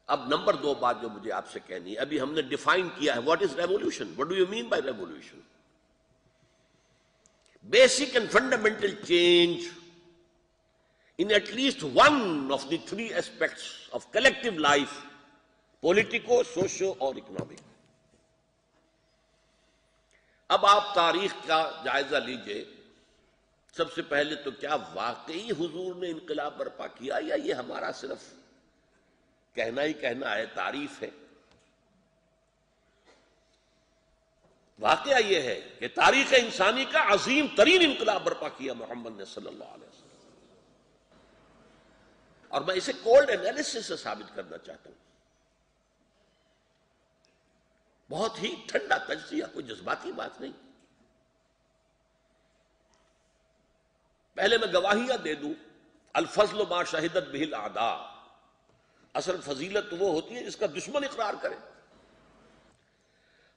اب نمبر 2 بات جو مجھے آپ سے کہنی ہے، ابھی ہم نے ڈیفائن کیا ہے what is revolution. What do you mean by revolution? Basic and fundamental change in at least one of the 3 aspects of collective life, politico, socio اور economic. اب آپ تاریخ کا جائزہ لیجئے. سب سے پہلے تو کیا واقعی حضور نے انقلاب برپا کیا یا یہ ہمارا صرف کہنا ہی کہنا ہے، تعریف ہے؟ واقعہ یہ ہے کہ تاریخ انسانی کا عظیم ترین انقلاب برپا کیا محمد نے صلی اللہ علیہ وسلم. اور میں اسے کولڈ انالیسس سے ثابت کرنا چاہتا ہوں، بہت ہی ٹھنڈا تجزیہ، کوئی جذباتی بات نہیں. پہلے میں گواہیاں دے دوں. الفضل ما شہدت بہ الاعداء. اصل فضیلت وہ ہوتی ہے جس کا دشمن اقرار کرے.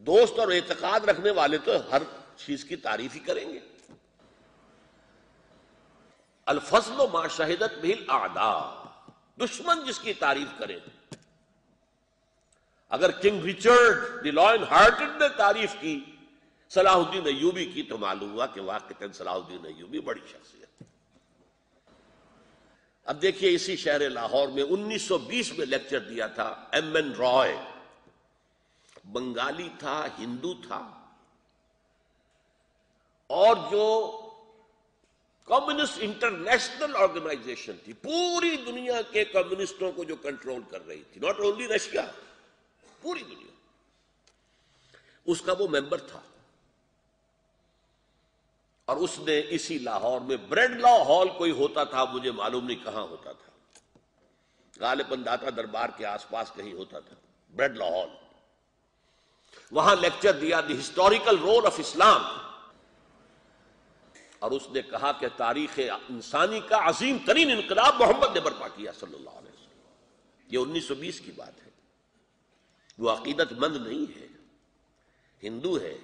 دوست اور اعتقاد رکھنے والے تو ہر چیز کی تعریف ہی کریں گے. الفضل ما شہدت بہ الاعداء، دشمن جس کی تعریف کرے. اگر کنگ ریچرڈ دی لائن ہارٹڈ نے تعریف کی صلاح الدین ایوبی کی تو معلوم ہوا کہ واقعتاً صلاح الدین ایوبی بڑی شخصیت. اب دیکھیے اسی شہر لاہور میں 1920 میں لیکچر دیا تھا ایم این رائے. بنگالی تھا، ہندو تھا، اور جو کمیونسٹ انٹرنیشنل آرگنائزیشن تھی، پوری دنیا کے کمیونسٹوں کو جو کنٹرول کر رہی تھی، ناٹ اونلی رشیا، پوری دنیا، اس کا وہ ممبر تھا. اور اس نے اسی لاہور میں بریڈ لا ہال کوئی ہوتا تھا، مجھے معلوم نہیں کہاں ہوتا تھا، غالباً داتا دربار کے آس پاس کہیں ہوتا تھا بریڈ لا ہال. وہاں لیکچر دیا دی ہسٹوریکل رول آف اسلام. اور اس نے کہا کہ تاریخ انسانی کا عظیم ترین انقلاب محمد نے برپا کیا صلی اللہ علیہ وسلم. یہ 1920 کی بات ہے. وہ عقیدت مند نہیں ہے، ہندو ہے،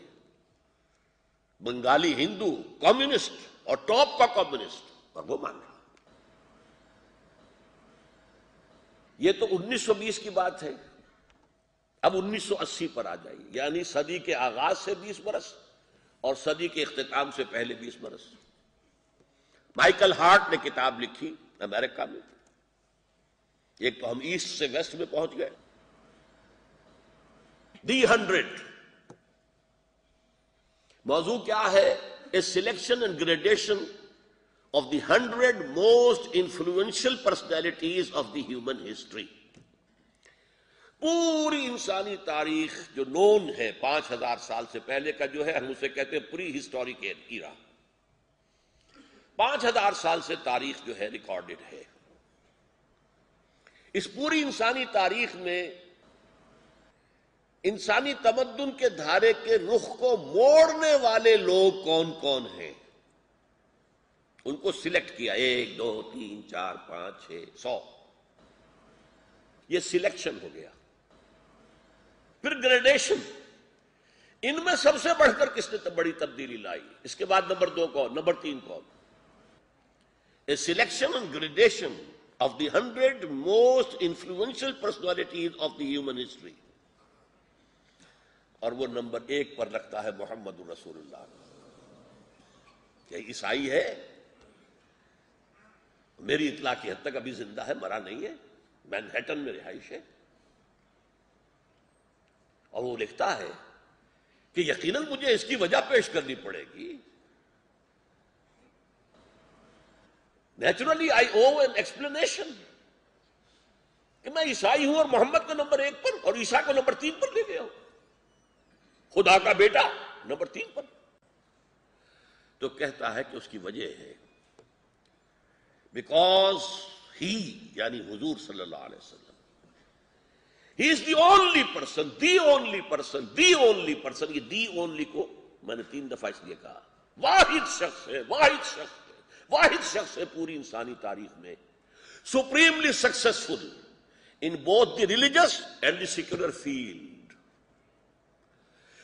بنگالی ہندو، کمیونسٹ اور ٹاپ کا کمیونسٹ، اور وہ مان رہا. یہ تو 1920 کی بات ہے. اب 1980 پر آ جائیے، یعنی صدی کے آغاز سے 20 برس اور صدی کے اختتام سے پہلے 20 برس. مائیکل ہارٹ نے کتاب لکھی امریکہ میں. ایک تو ہم ایسٹ سے ویسٹ میں پہنچ گئے. دی 100 موضوع کیا ہے؟ A selection and gradation of the 100 most influential personalities of the human history. پوری انسانی تاریخ جو نون ہے 5000 سال سے پہلے کا جو ہے، ہم اسے کہتے ہیں پری ہسٹورک ایرا. 5000 سال سے تاریخ جو ہے ریکارڈڈ ہے. اس پوری انسانی تاریخ میں انسانی تمدن کے دھارے کے رخ کو موڑنے والے لوگ کون کون ہیں، ان کو سلیکٹ کیا. 1 2 3 4 5 6 100. یہ سلیکشن ہو گیا. پھر گریڈیشن. ان میں سب سے بڑھ کر کس نے بڑی تبدیلی لائی؟ اس کے بعد نمبر 2 کون، نمبر 3 کون؟ A selection and gradation of the 100 most influential personalities of the human history. اور وہ نمبر 1 پر رکھتا ہے محمد رسول اللہ. یہ عیسائی ہے، میری اطلاع کی حد تک ابھی زندہ ہے، مرا نہیں ہے، مینہٹن میں رہائش ہے. اور وہ لکھتا ہے کہ یقیناً مجھے اس کی وجہ پیش کرنی پڑے گی. Naturally I O an explanation کہ میں عیسائی ہوں اور محمد کو نمبر 1 پر اور عیسیٰ کو نمبر 3 پر لے گیا ہوں، خدا کا بیٹا نمبر 3 پر. تو کہتا ہے کہ اس کی وجہ ہے بیکاز ہی، یعنی حضور صلی اللہ علیہ وسلم، he is the only person, the only person, the only person. یہ دی اونلی کو میں نے 3 دفعہ اس لیے کہا، واحد شخص ہے، واحد شخص ہے، واحد شخص ہے پوری انسانی تاریخ میں supremely successful in both the religious and the secular field.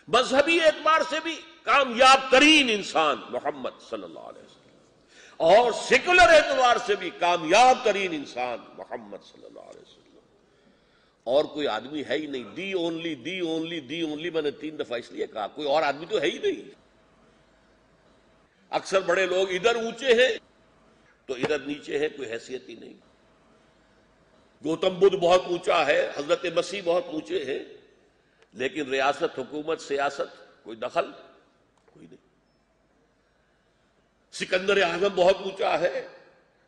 مذہبی اعتبار سے بھی کامیاب ترین انسان محمد صلی اللہ علیہ وسلم، اور سیکولر اعتبار سے بھی کامیاب ترین انسان محمد صلی اللہ علیہ وسلم. اور کوئی آدمی ہے ہی نہیں. The only the only the only میں نے 3 دفعہ اس لیے کہا کوئی اور آدمی تو ہے ہی نہیں. اکثر بڑے لوگ ادھر اونچے ہیں تو ادھر نیچے ہے، کوئی حیثیت ہی نہیں. گوتم بدھ بہت اونچا ہے، حضرت مسیح بہت اونچے ہیں، لیکن ریاست، حکومت، سیاست کوئی دخل کوئی نہیں. سکندر اعظم بہت اونچا ہے،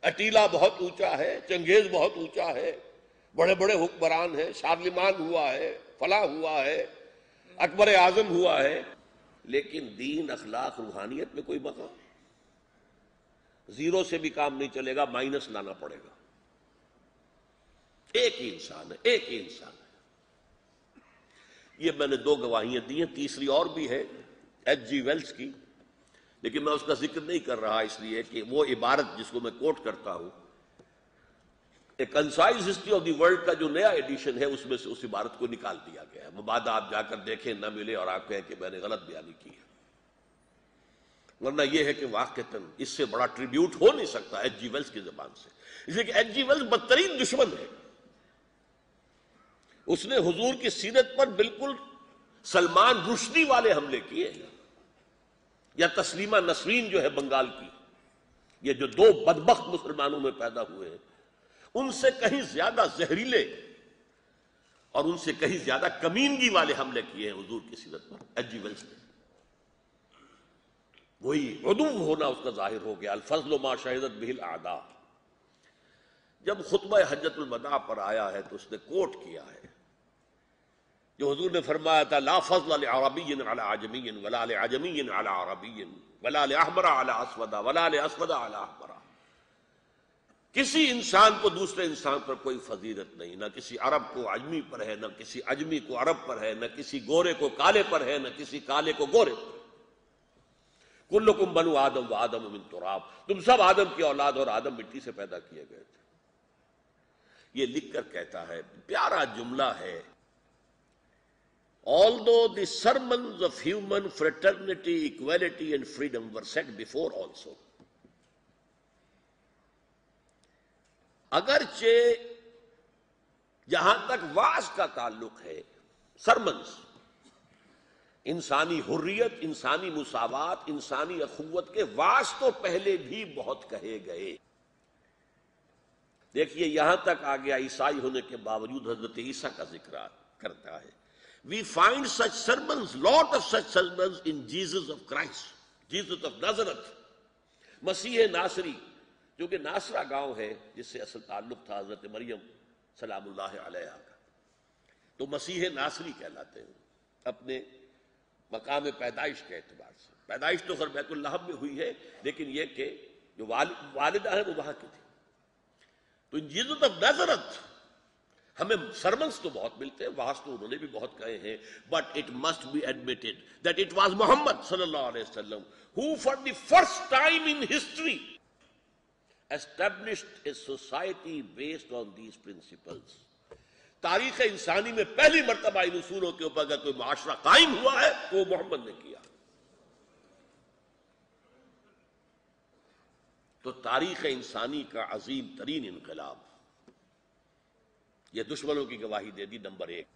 اٹیلا بہت اونچا ہے، چنگیز بہت اونچا ہے، بڑے بڑے حکمران ہیں، شارلمان ہوا ہے، فلاں ہوا ہے، اکبر اعظم ہوا ہے، لیکن دین، اخلاق، روحانیت میں کوئی مقام. زیرو سے بھی کام نہیں چلے گا، مائنس لانا پڑے گا. ایک ہی انسان ہے، ایک ہی انسان ہے. یہ میں نے 2 گواہیاں دی ہیں، تیسری اور بھی ہے ایچ جی ویلز کی، لیکن میں اس کا ذکر نہیں کر رہا اس لیے کہ وہ عبارت جس کو میں کوٹ کرتا ہوں، a concise history of the world کا جو نیا ایڈیشن ہے اس میں سے اس عبارت کو نکال دیا گیا ہے. مبادہ آپ جا کر دیکھیں، نہ ملے اور آپ کہیں کہ میں نے غلط بیانی کی ہے. ورنہ یہ ہے کہ واقعتاً اس سے بڑا ٹریبیوٹ ہو نہیں سکتا ایچ جی ویلز کی زبان سے، اس لیے کہ ایچ جی ویلز بدترین دشمن ہے. اس نے حضور کی سیرت پر بالکل سلمان رشدی والے حملے کیے ہیں، یا تسلیمہ نسرین جو ہے بنگال کی، یہ جو 2 بدبخت مسلمانوں میں پیدا ہوئے ہیں، ان سے کہیں زیادہ زہریلے اور ان سے کہیں زیادہ کمینگی والے حملے کیے ہیں حضور کی سیرت پر ایچ جی ویلز نے. وہی عدو ہونا اس کا ظاہر ہو گیا. الفضل ما شہدت بہ الاعداء. جب خطبہ حجۃ الوداع پر آیا ہے تو اس نے کوٹ کیا ہے جو حضور نے فرمایا تھا، لا فضل لعربی علی عجمی ولا لعجمی علی عربی ولا لاحمر علی اسود ولا لاسود علی احمر. کسی انسان کو دوسرے انسان پر کوئی فضیلت نہیں، نہ کسی عرب کو عجمی پر ہے، نہ کسی عجمی کو عرب پر ہے، نہ کسی گورے کو کالے پر ہے، نہ کسی کالے کو گورے پر. کلکم بنو آدم و آدم من تراب. تم سب آدم کی اولاد اور آدم مٹی سے پیدا کیے گئے تھے. یہ لکھ کر کہتا ہے، پیارا جملہ ہے، although the sermons of human fraternity, equality and freedom were said before also. اگرچہ جہاں تک وعظ کا تعلق ہے، سرمنز، انسانی حریت، انسانی مساوات، انسانی اخوت کے وعظ تو پہلے بھی بہت کہے گئے. دیکھیے یہاں تک آ گیا، عیسائی ہونے کے باوجود حضرت عیسیٰ کا ذکر کرتا ہے. We find such sermons, lot of such sermons in Jesus of Christ, Jesus of Nazareth. مسیح ناصری، جو کہ ناصرہ گاؤں ہے جس سے اصل تعلق تھا حضرت مریم سلام اللہ علیہا کا، تو مسیح ناصری کہلاتے ہیں اپنے مقام پیدائش کے اعتبار سے. پیدائش تو خیر بیت اللحم میں ہوئی ہے، لیکن یہ کہ جو والدہ ہے وہ وہاں کی تھی. تو ان جیزس آف نازرت ہمیں سرمنس تو بہت ملتے ہیں، وعظ تو انہوں نے بھی بہت کہے ہیں، but it must be admitted that it was Muhammad صلی اللہ علیہ وسلم who for the first time in history established a society based on these principles. تاریخ انسانی میں پہلی مرتبہ ان اصولوں کے اوپر اگر کوئی معاشرہ قائم ہوا ہے تو وہ محمد نے کیا. تو تاریخ انسانی کا عظیم ترین انقلاب، یہ دشمنوں کی گواہی دے دی. نمبر 1.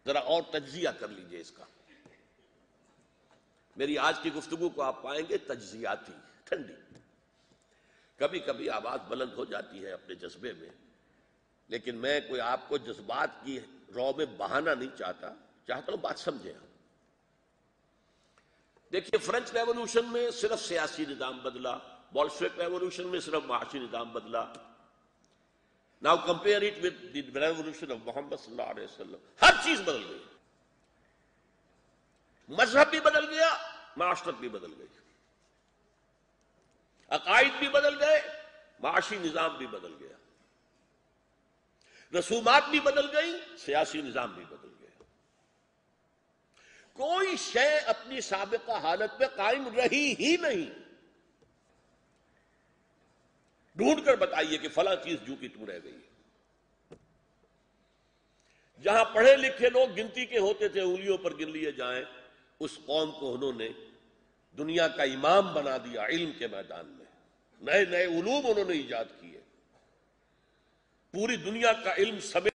ذرا اور تجزیہ کر لیجئے اس کا. میری آج کی گفتگو کو آپ پائیں گے تجزیاتی، ٹھنڈی. کبھی کبھی آواز بلند ہو جاتی ہے اپنے جذبے میں، لیکن میں کوئی آپ کو جذبات کی رو میں بہانا نہیں چاہتا ہوں بات سمجھیں. دیکھیے فرینچ ریولوشن میں صرف سیاسی نظام بدلا، بولشوک ریولوشن میں صرف معاشی نظام بدلا. Now compare it with the revolution of Muhammad صلی اللہ علیہ وسلم. ہر چیز بدل گئی، مذہب بھی بدل گیا، معاشرت بھی بدل گئی، عقائد بھی بدل گئے، معاشی نظام بھی بدل گیا، رسومات بھی بدل گئی، سیاسی نظام بھی بدل گیا. کوئی شے اپنی سابقہ حالت میں قائم رہی ہی نہیں. ڈھونڈ کر بتائیے کہ فلاں چیز جو کی توں رہ گئی. جہاں پڑھے لکھے لوگ گنتی کے ہوتے تھے، انگلیوں پر گن لیے جائیں، اس قوم کو انہوں نے دنیا کا امام بنا دیا علم کے میدان میں. نئے نئے علوم انہوں نے ایجاد کیے، پوری دنیا کا علم سمیت